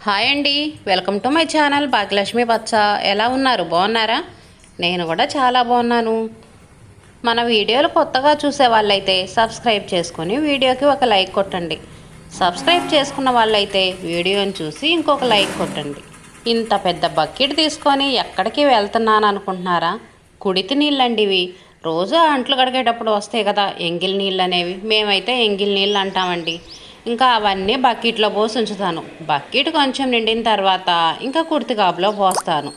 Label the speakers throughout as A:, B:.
A: Hi అండి, welcome to my channel Bhagyalakshmi పచ్చ. ఎలా ఉన్నారు? బాగున్నారా? నేను కూడా చాలా బాగున్నాను. మన వీడియోలు కొత్తగా చూసే వాళ్ళైతే సబ్స్క్రైబ్ చేసుకొని వీడియోకి ఒక లైక్ కొట్టండి. సబ్స్క్రైబ్ చేసుకున్న వాళ్ళైతే వీడియోని చూసి ఇంకొక లైక్ కొట్టండి. ఇంత పెద్ద బకెట్ తీసుకొని ఎక్కడికి వెళ్తున్నాను అనుకుంటున్నారా? కుడితి నీళ్ళండి ఇవి. రోజు అంట్లు కడిగేటప్పుడు వస్తాయి కదా ఎంగిల్ నీళ్ళు అనేవి. మేమైతే ఎంగిల్ నీళ్ళు అంటామండి. ఇంకా అవన్నీ బకెట్లో పోసి ఉంచుతాను. బకెట్ కొంచెం నిండిన తర్వాత ఇంకా కుర్తిగాపులో పోస్తాను.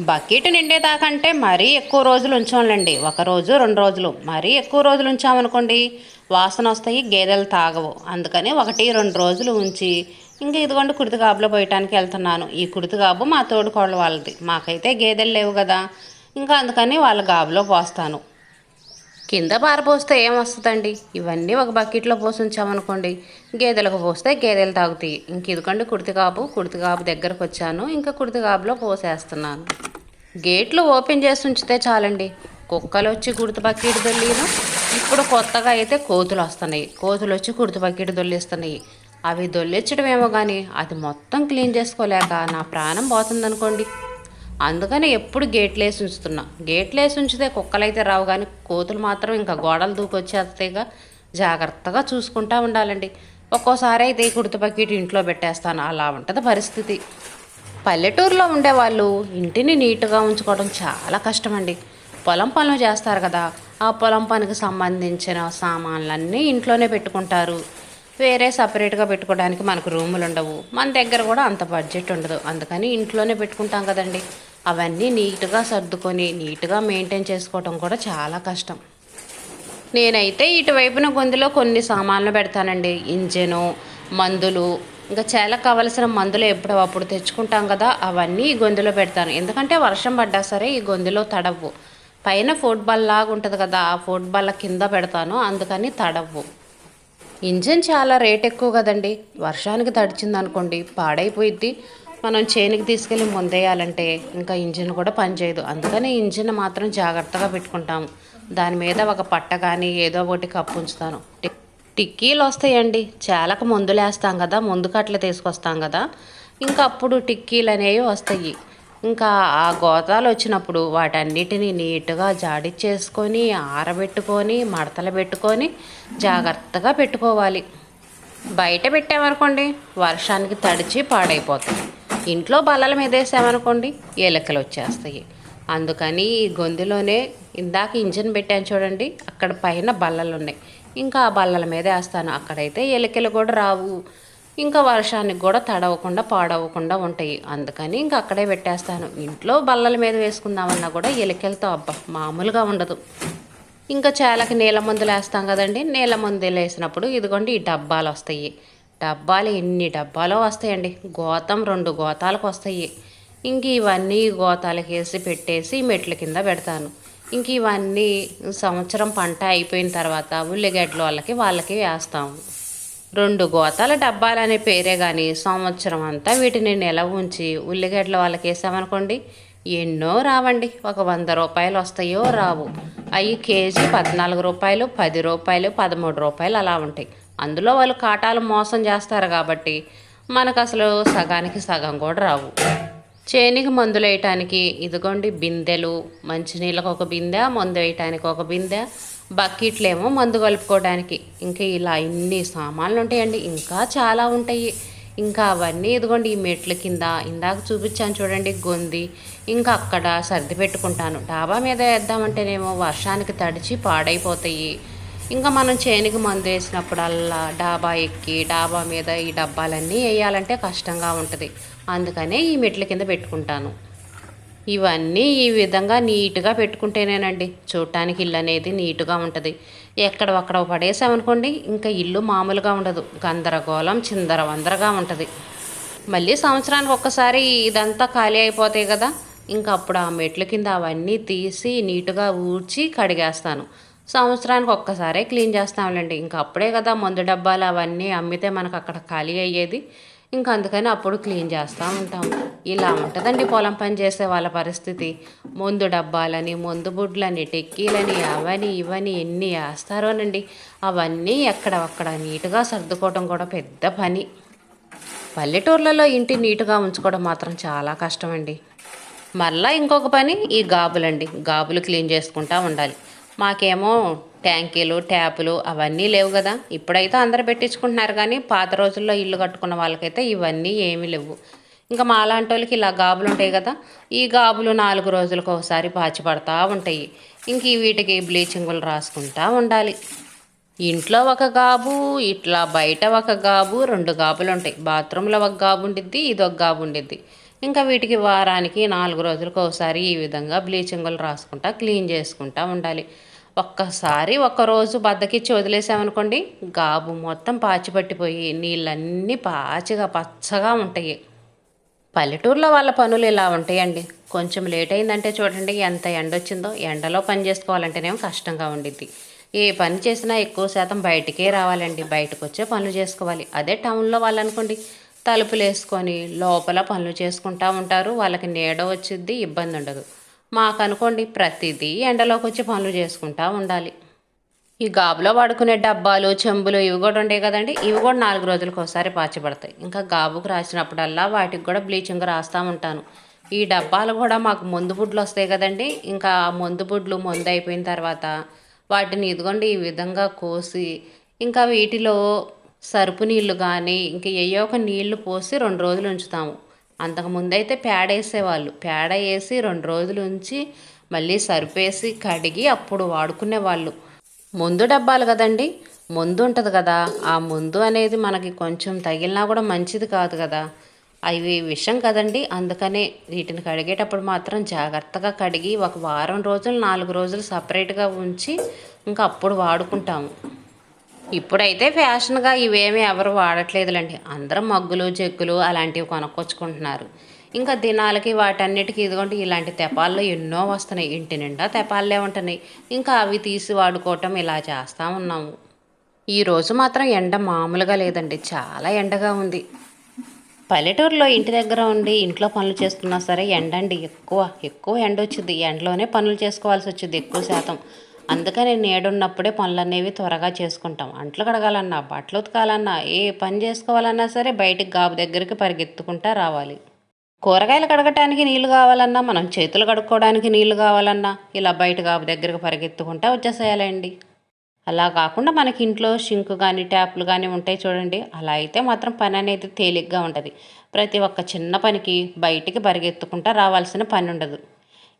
A: బకెట్ నిండేదాకంటే మరీ ఎక్కువ రోజులు ఉంచాలండి. ఒక రోజు 2 రోజులు, మరీ ఎక్కువ రోజులు ఉంచామనుకోండి వాసన వస్తాయి, గేదెలు తాగవు. అందుకని 1-2 రోజులు ఉంచి ఇంకా ఇదిగోండి కుర్తిగాపులో పోయటానికి వెళ్తున్నాను. ఈ కుర్తిగాపు మా తోడుకోళ్ళ వాళ్ళది. మాకైతే గేదెలు లేవు కదా, ఇంకా అందుకని వాళ్ళ గాబులో పోస్తాను. కింద పారపోస్తే ఏమొస్తుందండి? ఇవన్నీ ఒక బకెట్లో పోసి ఉంచామనుకోండి గేదెలకు పోస్తే గేదెలు తాగుతాయి. ఇంక ఇదికండి కుర్తిగాపు దగ్గరకు వచ్చాను. ఇంకా కుర్తిగాపులో పోసేస్తున్నాను. గేట్లు ఓపెన్ చేసి ఉంచితే చాలండి, కుక్కలు వచ్చి కుర్తి బకెట్ దొల్లిను. ఇప్పుడు కొత్తగా అయితే కోతులు వస్తున్నాయి. కోతులు వచ్చి కుర్తి బకెట్ దొల్లిస్తున్నాయి. అవి దొల్లించడం ఏమో కానీ అది మొత్తం క్లీన్ చేసుకోలేక నా ప్రాణం పోతుందనుకోండి. అందుకని ఎప్పుడు గేట్లేసి ఉంచుతున్నా. గేట్లేసి ఉంచితే కుక్కలైతే రావు, కానీ కోతులు మాత్రం ఇంకా గోడలు దూకొచ్చేస్తాయిగా. జాగ్రత్తగా చూసుకుంటూ ఉండాలండి. ఒక్కోసారి అయితే ఈ కుర్తి బకెట్ ఇంట్లో పెట్టేస్తాను. అలా ఉంటుంది పరిస్థితి. పల్లెటూరులో ఉండేవాళ్ళు ఇంటిని నీట్గా ఉంచుకోవడం చాలా కష్టమండి. పొలం పనులు చేస్తారు కదా, ఆ పొలం పనికి సంబంధించిన సామాన్లన్నీ ఇంట్లోనే పెట్టుకుంటారు. వేరే సపరేట్గా పెట్టుకోవడానికి మనకు రూములు ఉండవు. మన దగ్గర కూడా అంత బడ్జెట్ ఉండదు. అందుకని ఇంట్లోనే పెట్టుకుంటాం కదండి. అవన్నీ నీట్గా సర్దుకొని నీట్గా మెయింటైన్ చేసుకోవడం కూడా చాలా కష్టం. నేనైతే ఇటువైపున గొంతులో కొన్ని సామాన్లు పెడతానండి. ఇంజను, మందులు, ఇంకా చాలా కావలసిన మందులు ఎప్పుడప్పుడు తెచ్చుకుంటాం కదా, అవన్నీ ఈ గొంతులో పెడతాను. ఎందుకంటే వర్షం పడ్డా సరే ఈ గొంతులో తడవు. పైన ఫుట్బాల్ లాగా ఉంటుంది కదా, ఆ ఫుట్బాల్ కింద పెడతాను, అందుకని తడవు. ఇంజిన్ చాలా రేట్ ఎక్కువ కదండి. వర్షానికి తడిచింది అనుకోండి పాడైపోయిద్ది. మనం చేనికి తీసుకెళ్ళి ముందేయాలంటే ఇంకా ఇంజిన్ కూడా పనిచేయదు. అందుకని ఇంజిన్ మాత్రం జాగ్రత్తగా పెట్టుకుంటాము. దాని మీద ఒక పట్ట కానీ ఏదో ఒకటి కప్పు ఉంచుతాను. టిక్కీలు వస్తాయండి. చాలకు మందులు వేస్తాం కదా, ముందు కట్టలు తీసుకొస్తాం కదా, ఇంకా అప్పుడు టిక్కీలు అనేవి వస్తాయి. ఇంకా ఆ గోతాలు వచ్చినప్పుడు వాటన్నిటిని నీట్గా జాడిచ్చేసుకొని ఆరబెట్టుకొని మడతలు పెట్టుకొని జాగ్రత్తగా పెట్టుకోవాలి. బయట పెట్టామనుకోండి వర్షానికి తడిచి పాడైపోతాయి. ఇంట్లో బల్లల మీద వేసామనుకోండి ఎలకలు వచ్చేస్తాయి. అందుకని ఈ గొంతులోనే ఇందాక ఇంజిన్ పెట్టాను చూడండి, అక్కడ పైన బల్లలు ఉన్నాయి. ఇంకా ఆ బల్లల మీద వేస్తాను. అక్కడైతే ఎలకలు కూడా రావు. ఇంకా వర్షానికి కూడా తడవకుండా పాడవకుండా ఉంటాయి. అందుకని ఇంకా అక్కడే పెట్టేస్తాను. ఇంట్లో బల్లల మీద వేసుకుందామన్నా కూడా ఎలికలతో మామూలుగా ఉండదు. ఇంకా చాలాకి నీళ్ళ మందులు వేస్తాం కదండి. నీళ్ళ మందులు వేసినప్పుడు ఇదిగోండి ఈ డబ్బాలు వస్తాయి. డబ్బాలు ఎన్ని డబ్బాలో వస్తాయండి. గోతం 2 గోతాలకు వస్తాయి. ఇంక ఇవన్నీ గోతాలకు వేసి పెట్టేసి మెట్ల కింద పెడతాను. ఇంక ఇవన్నీ సంవత్సరం పంట అయిపోయిన తర్వాత ఉల్లిగడ్డలు వాళ్ళకి వేస్తాము. 2 గోతాల డబ్బాలనే పేరే కానీ సంవత్సరం అంతా వీటిని నిలవ ఉంచి ఉల్లిగడ్డలు వాళ్ళకి వేసామనుకోండి ఎన్నో రావండి. ఒక 100 రూపాయలు వస్తాయో రావు. అవి కేజీ 14 రూపాయలు, 10 రూపాయలు, 13 రూపాయలు అలా ఉంటాయి. అందులో వాళ్ళు కాటాలు మోసం చేస్తారు కాబట్టి మనకు అసలు సగానికి సగం కూడా రావు. చేనికి మందులు వేయటానికి ఇదిగోండి బిందెలు, మంచినీళ్ళకు ఒక బిందె, మందు వేయటానికి ఒక బిందె, బకెట్లేమో మందు కలుపుకోవడానికి. ఇంకా ఇలా ఇన్ని సామాన్లు ఉంటాయండి. ఇంకా చాలా ఉంటాయి. ఇంకా అవన్నీ ఇదిగోండి ఈ మెట్ల కింద ఇందాక చూపించాను చూడండి గొంది, ఇంకా అక్కడ సర్ది పెట్టుకుంటాను. డాబా మీద వేద్దామంటేనేమో వర్షానికి తడిచి పాడైపోతాయి. ఇంకా మనం చేనికి మందు వేసినప్పుడల్లా డాబా ఎక్కి డాబా మీద ఈ డబ్బాలన్నీ వేయాలంటే కష్టంగా ఉంటుంది. అందుకనే ఈ మెట్ల కింద పెట్టుకుంటాను. ఇవన్నీ ఈ విధంగా నీట్గా పెట్టుకుంటేనేనండి చూడటానికి ఇల్లు అనేది నీట్గా ఉంటుంది. ఎక్కడ పడేసామనుకోండి ఇంకా ఇల్లు మామూలుగా ఉండదు. గందరగోళం చిందరవందరగా ఉంటుంది. మళ్ళీ సంవత్సరానికి ఒక్కసారి ఇదంతా ఖాళీ అయిపోతాయి కదా, ఇంకా అప్పుడు ఆ మెట్ల కింద అవన్నీ తీసి నీట్గా ఊడ్చి కడిగేస్తాను. సంవత్సరానికి ఒక్కసారే క్లీన్ చేస్తాంలేండి. ఇంకా అప్పుడే కదా మందు డబ్బాలు అవన్నీ అమ్మితే మనకు అక్కడ ఖాళీ అయ్యేది. ఇంకా అందుకని అప్పుడు క్లీన్ చేస్తూ ఉంటాము. ఇలా ఉంటుందండి పొలం పని చేసే వాళ్ళ పరిస్థితి. మందు డబ్బాలని, మందు బుడ్లని, టెక్కీలని, అవని ఇవని ఎన్ని వేస్తారోనండి. అవన్నీ ఎక్కడక్కడ నీట్గా సర్దుకోవడం కూడా పెద్ద పని. పల్లెటూర్లలో ఇంటి నీట్గా ఉంచుకోవడం మాత్రం చాలా కష్టమండి. మళ్ళా ఇంకొక పని ఈ గాబులండి. గాబులు క్లీన్ చేసుకుంటా ఉండాలి. మాకేమో ట్యాంకీలు, ట్యాపులు అవన్నీ లేవు గదా! ఇప్పుడైతే అందరూ పెట్టించుకుంటున్నారు కానీ, పాత రోజుల్లో ఇల్లు కట్టుకున్న వాళ్ళకైతే ఇవన్నీ ఏమీ లేవు. ఇంకా మాలాంటోళ్ళకి ఇలా గాబులుంటాయి గదా! ఈ గాబులు 4 రోజులకోసారి పాచి పడతా ఉంటాయి. ఇంక వీటికి బ్లీచింగులు రాసుకుంటా ఉండాలి. ఇంట్లో ఒక గాబు, ఇట్లా బయట ఒక గాబు, 2 గాబులుంటాయి. బాత్రూంలో ఒక గాబు ఉండిద్ది, ఇదొక గాబు ఉండిద్ది. ఇంకా వీటికి వారానికి 4 రోజులకోసారి ఈ విధంగా బ్లీచింగులు రాసుకుంటా, క్లీన్ చేసుకుంటా ఉండాలి. ఒక్కసారి ఒక్కరోజు బద్దకిచ్చి వదిలేసామనుకోండి, గాబు మొత్తం పాచి పట్టిపోయి నీళ్ళన్నీ పాచిగా పచ్చగా ఉంటాయి. పల్లెటూరులో వాళ్ళ పనులు ఇలా ఉంటాయండి. కొంచెం లేట్ అయిందంటే చూడండి ఎంత ఎండొచ్చిందో. ఎండలో పని చేసుకోవాలంటేనేమో కష్టంగా ఉండిద్ది. ఏ పని చేసినా ఎక్కువ శాతం బయటికే రావాలండి. బయటకు వచ్చే పనులు చేసుకోవాలి. అదే టౌన్లో వాళ్ళనుకోండి, తలుపులు వేసుకొని లోపల పనులు చేసుకుంటా ఉంటారు. వాళ్ళకి నీడ వచ్చిద్ది, ఇబ్బంది ఉండదు. మాకనుకోండి ప్రతిదీ ఎండలోకి వచ్చి పనులు చేసుకుంటా ఉండాలి. ఈ గాబులో వాడుకునే డబ్బాలు, చెంబులు ఇవి కూడా ఉంటాయి కదండి. ఇవి కూడా 4 రోజులకు ఒకసారి పాచిపడతాయి. ఇంకా గాబుకు రాసినప్పుడల్లా వాటికి కూడా బ్లీచింగ్ రాస్తూ ఉంటాను. ఈ డబ్బాలు కూడా మాకు మందు బుడ్లు వస్తాయి కదండి. ఇంకా ఆ మందు బుడ్లు మందు అయిపోయిన తర్వాత వాటిని ఇదిగోండి ఈ విధంగా కోసి, ఇంకా వీటిలో సరుపు నీళ్ళు కానీ ఇంక ఏయో ఒక నీళ్లు పోసి 2 రోజులు ఉంచుతాము. అంతకుముందైతే పేడ వేసేవాళ్ళు. పేడ వేసి 2 రోజులు ఉంచి మళ్ళీ సరుపేసి కడిగి అప్పుడు వాడుకునేవాళ్ళు. ముందు డబ్బాలు కదండి. ముందు ఉంటుంది కదా, ఆ ముందు అనేది మనకి కొంచెం తగిలినా కూడా మంచిది కాదు కదా. అవి విషం కదండి. అందుకనే వీటిని కడిగేటప్పుడు మాత్రం జాగ్రత్తగా కడిగి ఒక వారం రోజులు 4 రోజులు సపరేట్గా ఉంచి ఇంకా అప్పుడు వాడుకుంటాము. ఇప్పుడైతే ఫ్యాషన్గా ఇవేమీ ఎవరు వాడట్లేదులండి. అందరూ మగ్గులు జగ్గులు అలాంటివి కొనుక్కొచ్చుకుంటున్నారు. ఇంకా దినాలకి వాటన్నిటికీ ఇదిగోండి ఇలాంటి తెపాల్లో ఎన్నో వస్తున్నాయి. ఇంటి నిండా తెపాలే ఉంటున్నాయి. ఇంకా అవి తీసి వాడుకోవటం ఇలా చేస్తూ ఉన్నాము. ఈరోజు మాత్రం ఎండ మామూలుగా లేదండి. చాలా ఎండగా ఉంది. పల్లెటూరులో ఇంటి దగ్గర ఉండి ఇంట్లో పనులు చేసుకున్నా సరే ఎండండి ఎక్కువ ఎక్కువ ఎండ వచ్చింది. ఎండలోనే పనులు చేసుకోవాల్సి వచ్చింది ఎక్కువ శాతం. అందుకని నీడున్నప్పుడే పనులు అనేవి త్వరగా చేసుకుంటాం. అంట్లు కడగాలన్నా, బట్టలు ఉతకాలన్నా, ఏ పని చేసుకోవాలన్నా సరే బయటికి గాబు దగ్గరికి పరిగెత్తుకుంటా రావాలి. కూరగాయలు కడగటానికి నీళ్లు కావాలన్నా, మనం చేతులు కడుక్కోవడానికి నీళ్లు కావాలన్నా ఇలా బయట గాబు దగ్గరకు పరిగెత్తుకుంటా వచ్చేసేయాలండి. అలా కాకుండా మనకి ఇంట్లో షింక్ కానీ ట్యాప్లు కానీ ఉంటాయి చూడండి. అలా అయితే మాత్రం పని అనేది తేలిగ్గా ఉంటుంది. ప్రతి ఒక్క చిన్న పనికి బయటికి పరిగెత్తుకుంటా రావాల్సిన పని ఉండదు.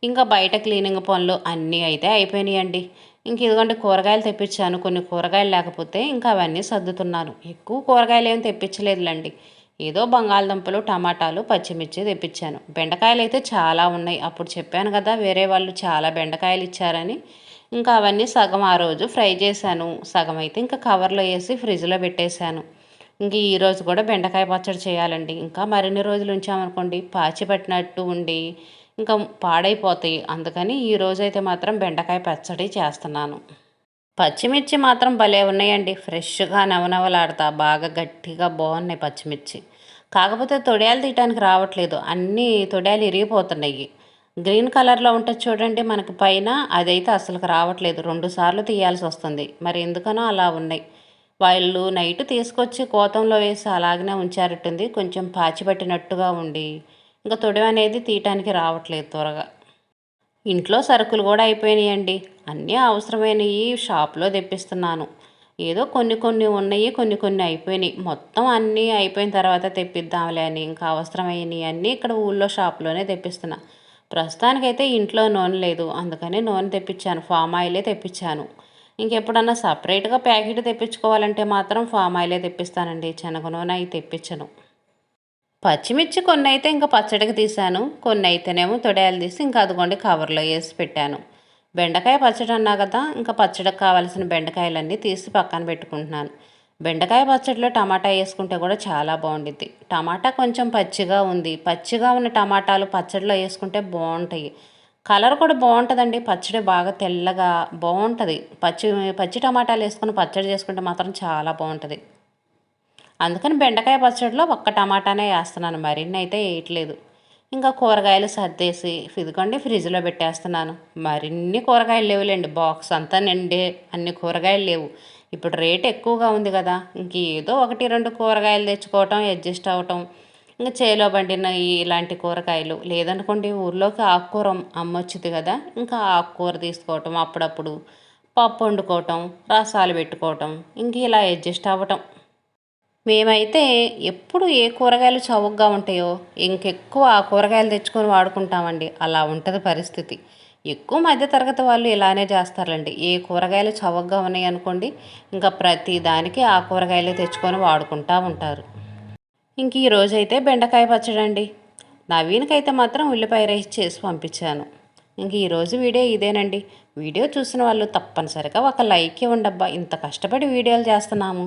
A: ఇంకా బయట క్లీనింగ్ పనులు అన్నీ అయితే అయిపోయినాయండి. ఇంక ఇదిగోండి కూరగాయలు తెప్పించాను. కొన్ని కూరగాయలు లేకపోతే ఇంకా అవన్నీ సర్దుతున్నాను. ఎక్కువ కూరగాయలు ఏమి తెప్పించలేదులండి. ఏదో బంగాళదుంపలు, టమాటాలు, పచ్చిమిర్చి తెప్పించాను. బెండకాయలు అయితే చాలా ఉన్నాయి. అప్పుడు చెప్పాను కదా వేరే వాళ్ళు చాలా బెండకాయలు ఇచ్చారని. ఇంకా అవన్నీ సగం ఆ రోజు ఫ్రై చేశాను. సగం అయితే ఇంకా కవర్లో వేసి ఫ్రిడ్జ్లో పెట్టేశాను. ఇంక ఈరోజు కూడా బెండకాయ పచ్చడి చేయాలండి. ఇంకా మరిన్ని రోజులు ఉంచామనుకోండి పాచి పట్టినట్టు ఉండి ఇంకా పాడైపోతాయి. అందుకని ఈరోజైతే మాత్రం బెండకాయ పచ్చడి చేస్తున్నాను. పచ్చిమిర్చి మాత్రం భలే ఉన్నాయండి. ఫ్రెష్గా నవనవలాడతా బాగా గట్టిగా బాగున్నాయి పచ్చిమిర్చి. కాకపోతే తొడియాలు తీయటానికి రావట్లేదు. అన్నీ తొడియాలు ఇరిగిపోతున్నాయి. గ్రీన్ కలర్లో ఉంటుంది చూడండి మనకి పైన, అదైతే అసలుకి రావట్లేదు. 2 సార్లు తీయాల్సి వస్తుంది. మరి ఎందుకనో అలా ఉన్నాయి. వాళ్ళు నైట్ తీసుకొచ్చి కోతంలో వేసి అలాగనే ఉంచారట్టుంది. కొంచెం పాచి పట్టినట్టుగా ఉండి ఇంకా తొడిమ అనేది తీయటానికి రావట్లేదు త్వరగా. ఇంట్లో సరుకులు కూడా అయిపోయినాయండి. అన్నీ అవసరమైనవి షాప్లో తెప్పిస్తున్నాను. ఏదో కొన్ని కొన్ని ఉన్నాయి, కొన్ని కొన్ని అయిపోయినాయి. మొత్తం అన్నీ అయిపోయిన తర్వాత తెప్పిద్దాంలే అని ఇంకా అవసరమైనవి అన్నీ ఇక్కడ ఊళ్ళో షాప్లోనే తెప్పిస్తున్నా. ప్రస్తుతానికైతే ఇంట్లో నూనె లేదు. అందుకని నూనె తెప్పించాను. ఫామ్ ఆయిలే తెప్పించాను. ఇంకెప్పుడన్నా సపరేట్గా ప్యాకెట్ తెప్పించుకోవాలంటే మాత్రం ఫామ్ ఆయిలే తెప్పిస్తానండి. శనగ నూనె అవి తెప్పించను. పచ్చిమిర్చి కొన్ని అయితే ఇంకా పచ్చడికి తీశాను. కొన్ని అయితేనేమో తొడయాలు తీసి ఇంకా అదిగోండి కవర్లో వేసి పెట్టాను. బెండకాయ పచ్చడి అన్నా కదా, ఇంకా పచ్చడికి కావాల్సిన బెండకాయలన్నీ తీసి పక్కన పెట్టుకుంటున్నాను. బెండకాయ పచ్చడిలో టమాటా వేసుకుంటే కూడా చాలా బాగుండిద్ది. టమాటా కొంచెం పచ్చిగా ఉంది. పచ్చిగా ఉన్న టమాటాలు పచ్చడిలో వేసుకుంటే బాగుంటాయి. కలర్ కూడా బాగుంటుందండి. పచ్చడి బాగా తెల్లగా బాగుంటుంది. పచ్చి పచ్చి టమాటాలు వేసుకొని పచ్చడి చేసుకుంటే మాత్రం చాలా బాగుంటుంది. అందుకని బెండకాయ పచ్చడిలో ఒక్క టమాటానే వేస్తున్నాను. మరిన్ని అయితే వేయట్లేదు. ఇంకా కూరగాయలు సర్దేసి ఇదిగోండి ఫ్రిడ్జ్లో పెట్టేస్తున్నాను. మరిన్ని కూరగాయలు లేవులేండి. బాక్స్ అంతా నిండే అన్ని కూరగాయలు లేవు. ఇప్పుడు రేట్ ఎక్కువగా ఉంది కదా, ఇంక ఏదో ఒకటి రెండు కూరగాయలు తెచ్చుకోవటం, అడ్జస్ట్ అవ్వటం. ఇంకా చేలో పండిన ఇలాంటి కూరగాయలు లేదనుకోండి, ఊర్లోకి ఆకుకూర అమ్మొచ్చుది కదా, ఇంకా ఆకుకూర తీసుకోవటం, అప్పుడప్పుడు పప్పు వండుకోవటం, రసాలు పెట్టుకోవటం, ఇంక ఇలా అడ్జస్ట్ అవ్వటం. మేమైతే ఎప్పుడు ఏ కూరగాయలు చౌకగా ఉంటాయో ఇంకెక్కువ ఆ కూరగాయలు తెచ్చుకొని వాడుకుంటామండి. అలా ఉంటుంది పరిస్థితి. ఎక్కువ మధ్యతరగతి వాళ్ళు ఇలానే చేస్తారండి. ఏ కూరగాయలు చౌకగా ఉన్నాయి అనుకోండి, ఇంకా ప్రతి దానికి ఆ కూరగాయలు తెచ్చుకొని వాడుకుంటూ ఉంటారు. ఇంక ఈ రోజైతే బెండకాయ పచ్చడండి. నవీన్కైతే మాత్రం ఉల్లిపాయ రైస్ చేసి పంపించాను. ఇంక ఈరోజు వీడియో ఇదేనండి. వీడియో చూసిన వాళ్ళు తప్పనిసరిగా ఒక లైక్ ఇవ్వండి అబ్బా, ఇంత కష్టపడి వీడియోలు చేస్తున్నాము.